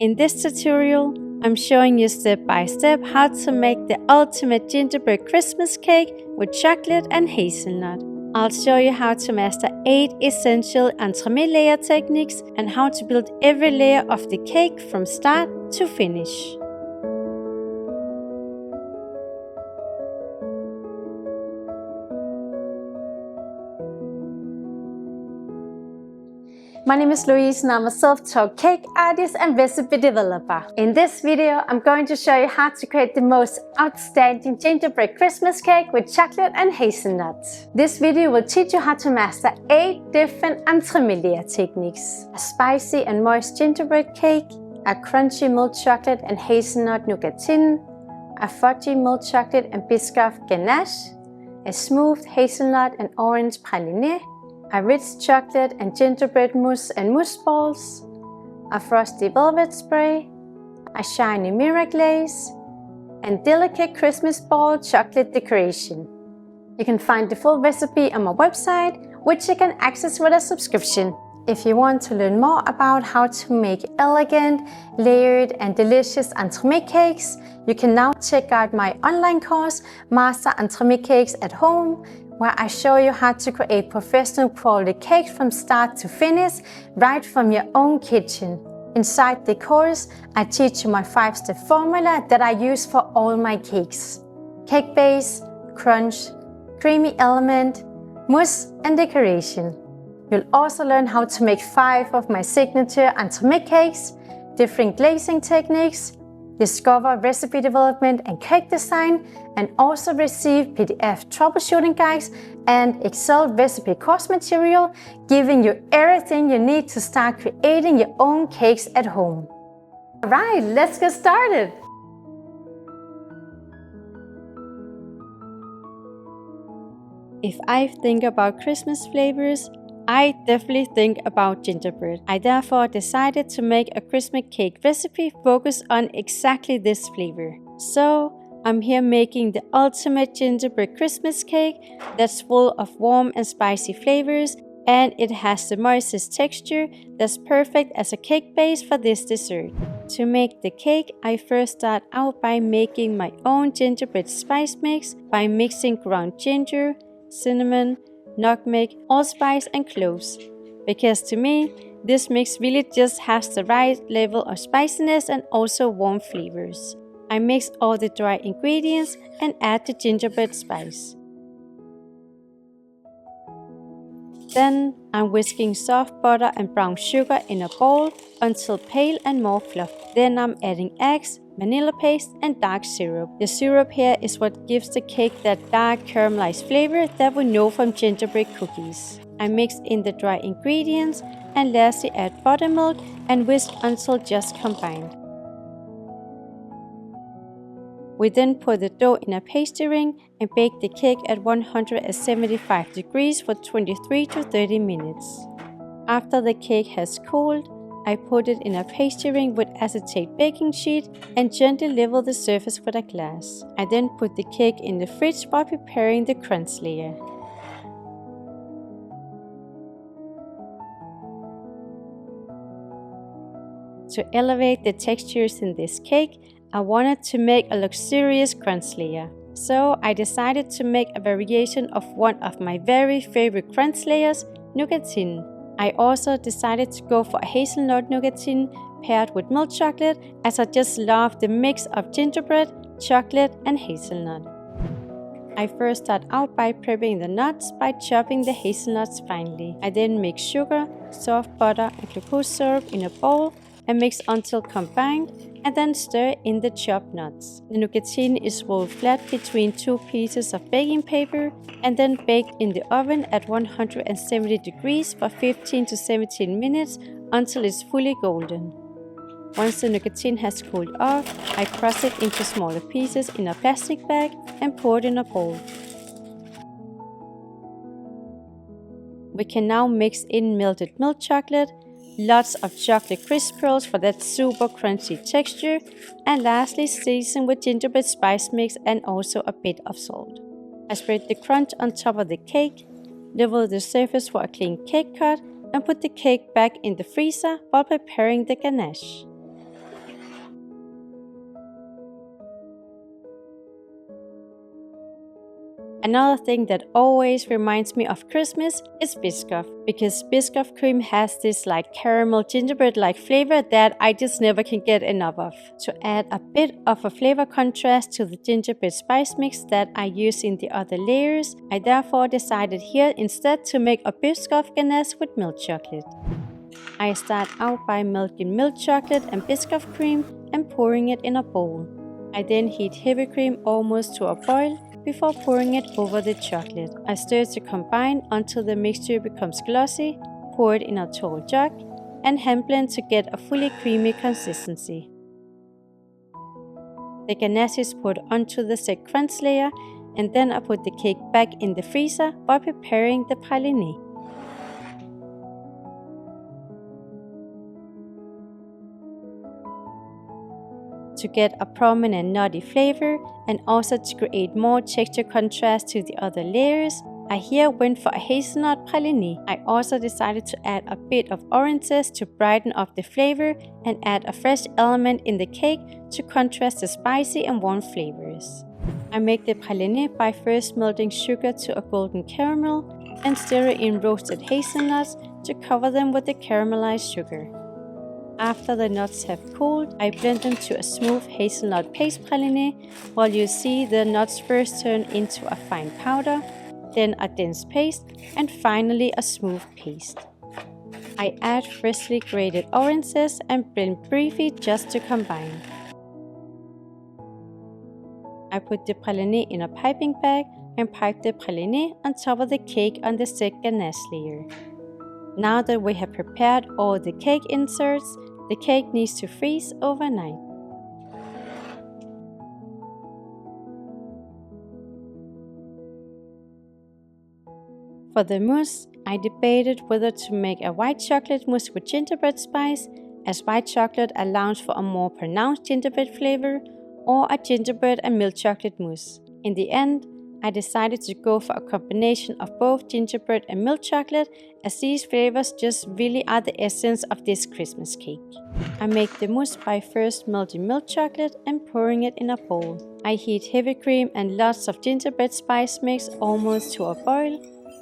In this tutorial, I'm showing you step by step how to make the ultimate gingerbread Christmas cake with chocolate and hazelnut. I'll show you how to master 8 essential entremet layer techniques and how to build every layer of the cake from start to finish. My name is Louise and I'm a self-taught cake artist and recipe developer. In this video, I'm going to show you how to create the most outstanding gingerbread Christmas cake with chocolate and hazelnut. This video will teach you how to master 8 different entremet layer techniques. A spicy and moist gingerbread cake, a crunchy milk chocolate and hazelnut Nougatine, a fudgy milk chocolate and Biscoff Ganache, a smooth hazelnut and orange Praliné, a rich chocolate and gingerbread mousse and mousse balls, a frosty velvet spray, a shiny mirror glaze, and delicate Christmas ball chocolate decoration. You can find the full recipe on my website, which you can access with a subscription. If you want to learn more about how to make elegant, layered, and delicious entremet cakes, you can now check out my online course, Master Entremet Cakes at Home, where I show you how to create professional quality cakes from start to finish, right from your own kitchen. Inside the course, I teach you my 5-step formula that I use for all my cakes: cake base, crunch, creamy element, mousse, and decoration. You'll also learn how to make 5 of my signature entremet cakes, different glazing techniques, discover recipe development and cake design, and also receive PDF troubleshooting guides and Excel recipe course material, giving you everything you need to start creating your own cakes at home. Alright, let's get started! If I think about Christmas flavors, I definitely think about gingerbread. I therefore decided to make a Christmas cake recipe focused on exactly this flavor. So I'm here making the ultimate gingerbread Christmas cake that's full of warm and spicy flavors, and it has the moistest texture that's perfect as a cake base for this dessert. To make the cake, I first start out by making my own gingerbread spice mix by mixing ground ginger, cinnamon, nutmeg, allspice, and cloves. Because to me, this mix really just has the right level of spiciness and also warm flavors. I mix all the dry ingredients and add the gingerbread spice. Then I'm whisking soft butter and brown sugar in a bowl until pale and more fluffy. Then I'm adding eggs, vanilla paste, and dark syrup. The syrup here is what gives the cake that dark caramelized flavor that we know from gingerbread cookies. I mix in the dry ingredients and lastly add buttermilk and whisk until just combined. We then put the dough in a pastry ring and bake the cake at 175 degrees for 23 to 30 minutes. After the cake has cooled, I put it in a pastry ring with acetate baking sheet and gently level the surface with a glass. I then put the cake in the fridge while preparing the crunch layer. To elevate the textures in this cake, I wanted to make a luxurious crunch layer. So I decided to make a variation of one of my very favorite crunch layers, Nougatine. I also decided to go for a hazelnut Nougatine paired with milk chocolate, as I just love the mix of gingerbread, chocolate, and hazelnut. I first start out by prepping the nuts by chopping the hazelnuts finely. I then mix sugar, soft butter, and glucose syrup in a bowl and mix until combined, and then stir in the chopped nuts. The Nougatine is rolled flat between 2 pieces of baking paper and then baked in the oven at 170 degrees for 15 to 17 minutes until it's fully golden. Once the Nougatine has cooled off, I crush it into smaller pieces in a plastic bag and pour it in a bowl. We can now mix in melted milk chocolate, lots of chocolate crisp pearls for that super crunchy texture, and lastly season with gingerbread spice mix and also a bit of salt. I spread the crunch on top of the cake, level the surface for a clean cake cut, and put the cake back in the freezer while preparing the ganache. Another thing that always reminds me of Christmas is Biscoff, because Biscoff cream has this like caramel gingerbread-like flavor that I just never can get enough of. To add a bit of a flavor contrast to the gingerbread spice mix that I use in the other layers, I therefore decided here instead to make a Biscoff ganache with milk chocolate. I start out by melting milk chocolate and Biscoff cream and pouring it in a bowl. I then heat heavy cream almost to a boil before pouring it over the chocolate. I stir to combine until the mixture becomes glossy, pour it in a tall jug, and hand blend to get a fully creamy consistency. The ganache is poured onto the set crunch layer, and then I put the cake back in the freezer while preparing the praliné. To get a prominent nutty flavor and also to create more texture contrast to the other layers, I here went for a hazelnut praliné. I also decided to add a bit of oranges to brighten up the flavor and add a fresh element in the cake to contrast the spicy and warm flavors. I make the praliné by first melting sugar to a golden caramel and stir in roasted hazelnuts to cover them with the caramelized sugar. After the nuts have cooled, I blend them to a smooth hazelnut paste praliné, while you see the nuts first turn into a fine powder, then a dense paste, and finally a smooth paste. I add freshly grated oranges and blend briefly just to combine. I put the praliné in a piping bag and pipe the praliné on top of the cake on the set ganache layer. Now that we have prepared all the cake inserts, the cake needs to freeze overnight. For the mousse, I debated whether to make a white chocolate mousse with gingerbread spice, as white chocolate allows for a more pronounced gingerbread flavor, or a gingerbread and milk chocolate mousse. In the end, I decided to go for a combination of both gingerbread and milk chocolate, as these flavors just really are the essence of this Christmas cake. I make the mousse by first melting milk chocolate and pouring it in a bowl. I heat heavy cream and lots of gingerbread spice mix almost to a boil,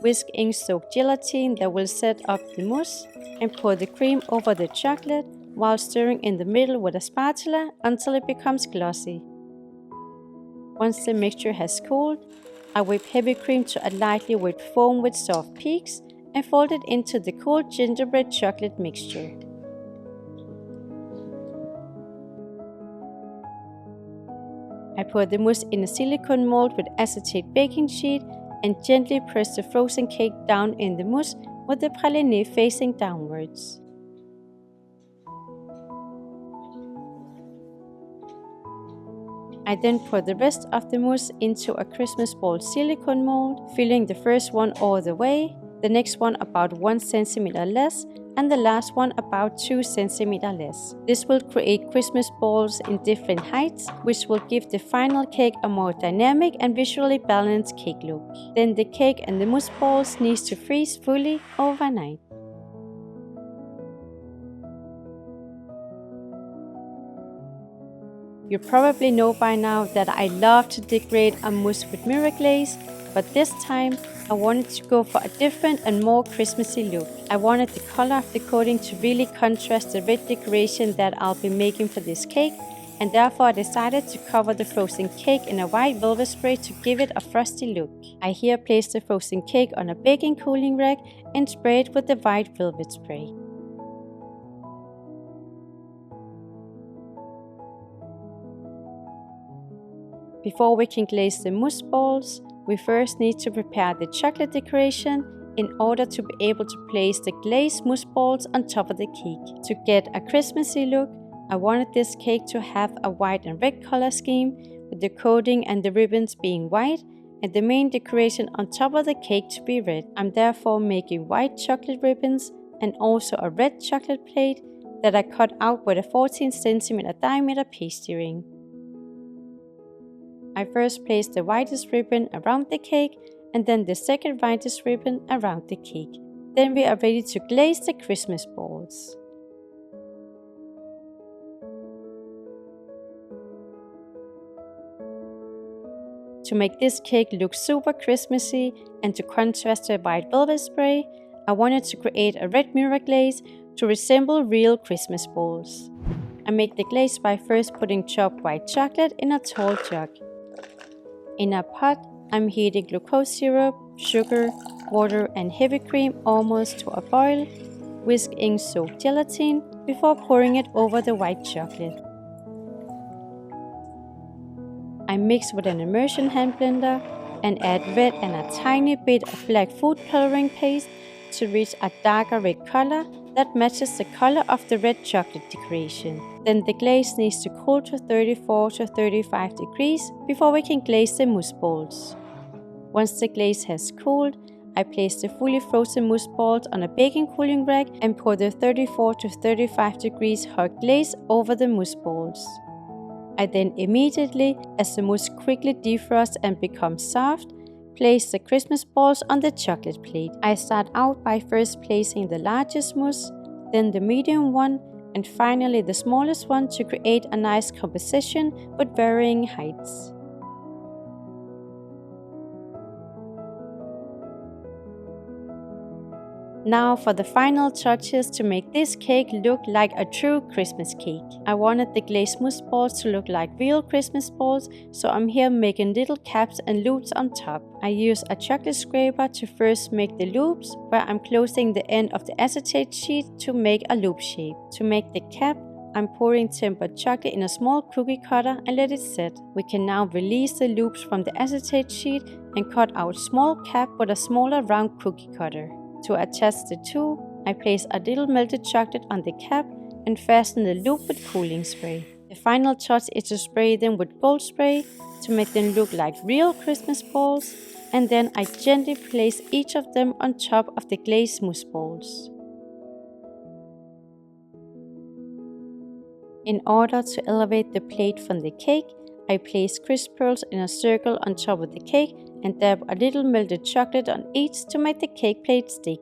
whisk ink-soaked gelatine that will set up the mousse, and pour the cream over the chocolate while stirring in the middle with a spatula until it becomes glossy. Once the mixture has cooled, I whip heavy cream to a lightly whipped foam with soft peaks and fold it into the cooled gingerbread chocolate mixture. I pour the mousse in a silicone mold with acetate baking sheet and gently press the frozen cake down in the mousse with the praliné facing downwards. I then pour the rest of the mousse into a Christmas ball silicone mold, filling the first one all the way, the next one about 1 cm less, and the last one about 2 cm less. This will create Christmas balls in different heights, which will give the final cake a more dynamic and visually balanced cake look. Then the cake and the mousse balls needs to freeze fully overnight. You probably know by now that I love to decorate a mousse with mirror glaze, but this time I wanted to go for a different and more Christmassy look. I wanted the color of the coating to really contrast the red decoration that I'll be making for this cake, and therefore I decided to cover the frozen cake in a white velvet spray to give it a frosty look. I here placed the frozen cake on a baking cooling rack and sprayed with the white velvet spray. Before we can glaze the mousse balls, we first need to prepare the chocolate decoration in order to be able to place the glazed mousse balls on top of the cake. To get a Christmassy look, I wanted this cake to have a white and red color scheme, with the coating and the ribbons being white and the main decoration on top of the cake to be red. I'm therefore making white chocolate ribbons and also a red chocolate plate that I cut out with a 14 cm diameter pastry ring. I first placed the whitest ribbon around the cake and then the second whitest ribbon around the cake. Then we are ready to glaze the Christmas balls. To make this cake look super Christmassy and to contrast the white velvet spray, I wanted to create a red mirror glaze to resemble real Christmas balls. I make the glaze by first putting chopped white chocolate in a tall jug. In a pot, I'm heating glucose syrup, sugar, water and heavy cream almost to a boil. Whisk in soaked gelatin before pouring it over the white chocolate. I mix with an immersion hand blender and add red and a tiny bit of black food coloring paste to reach a darker red color that matches the color of the red chocolate decoration. Then the glaze needs to cool to 34 to 35 degrees before we can glaze the mousse balls. Once the glaze has cooled, I place the fully frozen mousse balls on a baking cooling rack and pour the 34 to 35 degrees hot glaze over the mousse balls. I then immediately, as the mousse quickly defrosts and becomes soft, place the Christmas balls on the chocolate plate. I start out by first placing the largest mousse, then the medium one, and finally the smallest one to create a nice composition with varying heights. Now for the final touches to make this cake look like a true Christmas cake. I wanted the glazed mousse balls to look like real Christmas balls, so I'm here making little caps and loops on top. I use a chocolate scraper to first make the loops, where I'm closing the end of the acetate sheet to make a loop shape. To make the cap, I'm pouring tempered chocolate in a small cookie cutter and let it set. We can now release the loops from the acetate sheet and cut out small cap with a smaller round cookie cutter. To attach the two, I place a little melted chocolate on the cap and fasten the loop with cooling spray. The final touch is to spray them with gold spray to make them look like real Christmas balls, and then I gently place each of them on top of the glazed mousse balls. In order to elevate the plate from the cake, I place crisp pearls in a circle on top of the cake and dab a little melted chocolate on each to make the cake plate stick.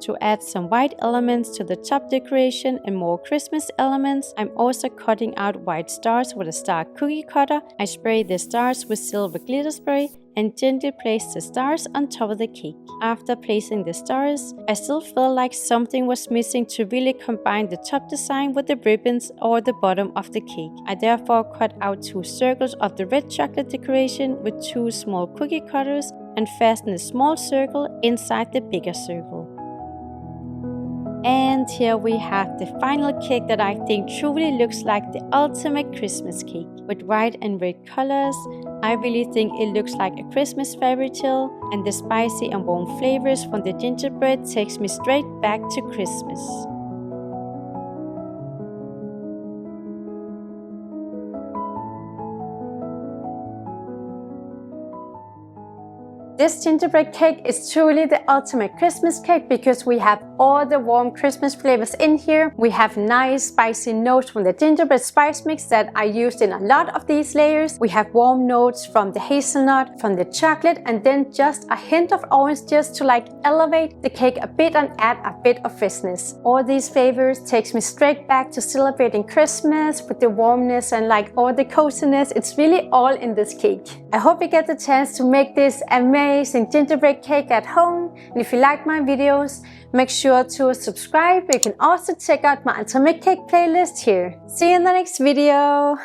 To add some white elements to the top decoration and more Christmas elements, I'm also cutting out white stars with a star cookie cutter. I spray the stars with silver glitter spray and gently place the stars on top of the cake. After placing the stars, I still felt like something was missing to really combine the top design with the ribbons or the bottom of the cake. I therefore cut out 2 circles of the red chocolate decoration with 2 small cookie cutters and fastened a small circle inside the bigger circle. And here we have the final cake that I think truly looks like the ultimate Christmas cake. With white and red colors, I really think it looks like a Christmas fairy tale, and the spicy and warm flavors from the gingerbread takes me straight back to Christmas. This gingerbread cake is truly the ultimate Christmas cake because we have all the warm Christmas flavors in here. We have nice spicy notes from the gingerbread spice mix that I used in a lot of these layers. We have warm notes from the hazelnut, from the chocolate, and then just a hint of orange just to like elevate the cake a bit and add a bit of freshness. All these flavors takes me straight back to celebrating Christmas with the warmness and like all the coziness. It's really all in this cake. I hope you get the chance to make this amazing gingerbread cake at home. And if you like my videos, make sure to subscribe. You can also check out my Entremet cake playlist here. See you in the next video.